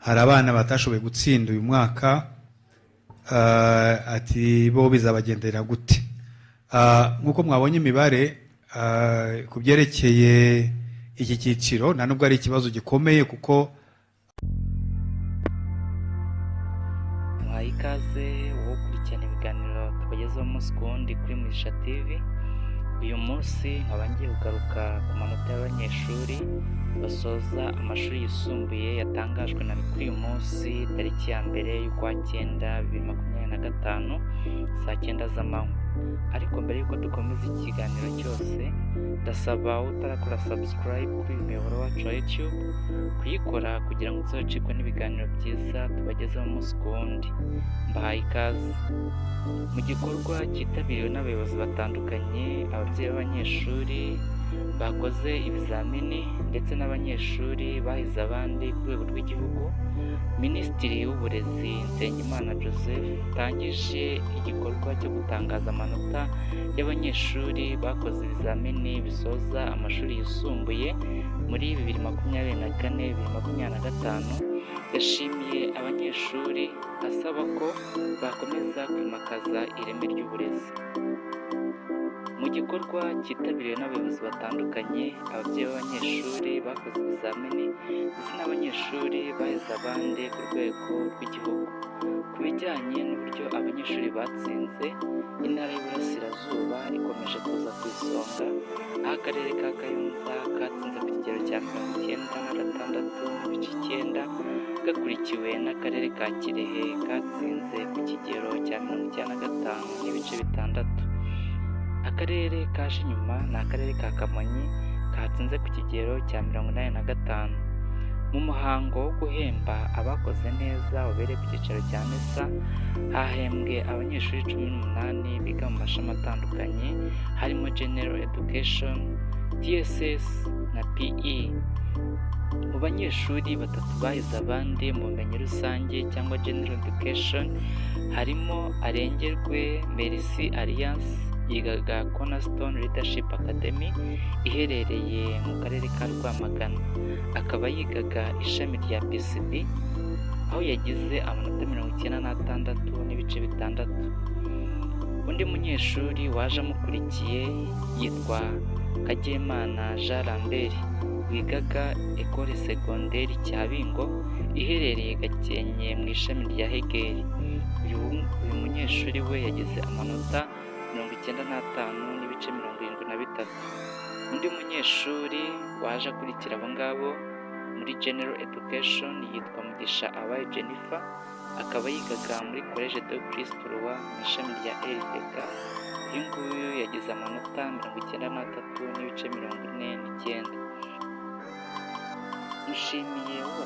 hari abana batashoboye gutsinda uyu mwaka, ati bo bizabagendera gute? Nk'uko mwabonye imibare ku byerekeye iki cyiciro, nta nubwo ari ikibazo gikomeye kuko muhaye ikaze wowe ukurikirana ibiganiro tubagezaho umunsi ku wundi kuri Mugisha TV. Uyu munsi nkaba ngiye kugaruka ku manota y'abanyeshuri basoza amashuri yisumbuye yatangajwe na kuri uyu munsi tariki ya mbere y'ukwa 9 2025 saa 9 z'amanywa. Ariko mbere y'uko dukomeza ikiganiro cyose, ndasaba utarakora subscribe kuri umuyoboro wacu wa YouTube kuyikora kugira ngo uzacikwe n'ibiganiro byiza tubagezaho umunsi ku wundi. Mbahaye ikaze mu gikorwa cyitabiriwe n'abayobozi batandukanye, ababyeyi b'abanyeshuri bakoze ibizamini ndetse n'abanyeshuri bahize abandi ku rwego rw'igihugu. Minisitiri w'Uburezi Nsengimana Joseph yatangije igikorwa cyo gutangaza amanota y'abanyeshuri bakoze ibizamini bisoza amashuri yisumbuye muri 2024-2025. Yashimiye abanyeshuri asaba ko bakomeza kwimakaza ireme ry'uburezi. Mu gikorwa cyitabiriwe n'abayobozi batandukanye, ababyeyi b'abanyeshuri bakoze ibizamini ndetse n'abanyeshuri bahize abandi ku rwego rw'igihugu. Ku bijyanye n'uburyo abanyeshuri batsinze, intara y'Iburasirazuba ikomeje kuza ku isonga, aho akarere ka Kayonza katsinze ku kigero cya 96.9, gakurikiwe n'akarere ka Kirehe katsinze ku kigero cya 95.6. Akarere kaje inyuma ni akarere ka Kamonyi katsinze ku kigero cya 85. Mu muhango wo guhemba abakoze neza wabereye ku cyicaro cya NESA, hahembwe abanyeshuri 18 biga mu mashami atandukanye harimo General Education, TSS na PE. Mu banyeshuri batatu bahize abandi mu bumenyi rusange cyangwa General Education harimo Arengerwe Merci Alliance, yigaga Cornerstone Leadership Academy iherereye mu karere ka Rwamagana, akaba yigaga ishami rya PCB, aho yagize amanota 96.6. Undi munyeshuri waje amukurikiye yitwa Kagemana Jean Lambert, wigaga Ecole Secondaire Cyabingo iherereye Gakenke mu ishami rya Hegeri. Uyu munyeshuri we yagize amanota 95.73. Undi munyeshuri waje akurikira abo ngabo muri General Education yitwa Mugisha Abaye Jennifer, akaba yigaga muri Collège de Christ Roi mu ishami rya LDK. Uyu nguyu yagize amanota 93.49. Mushimiye uwo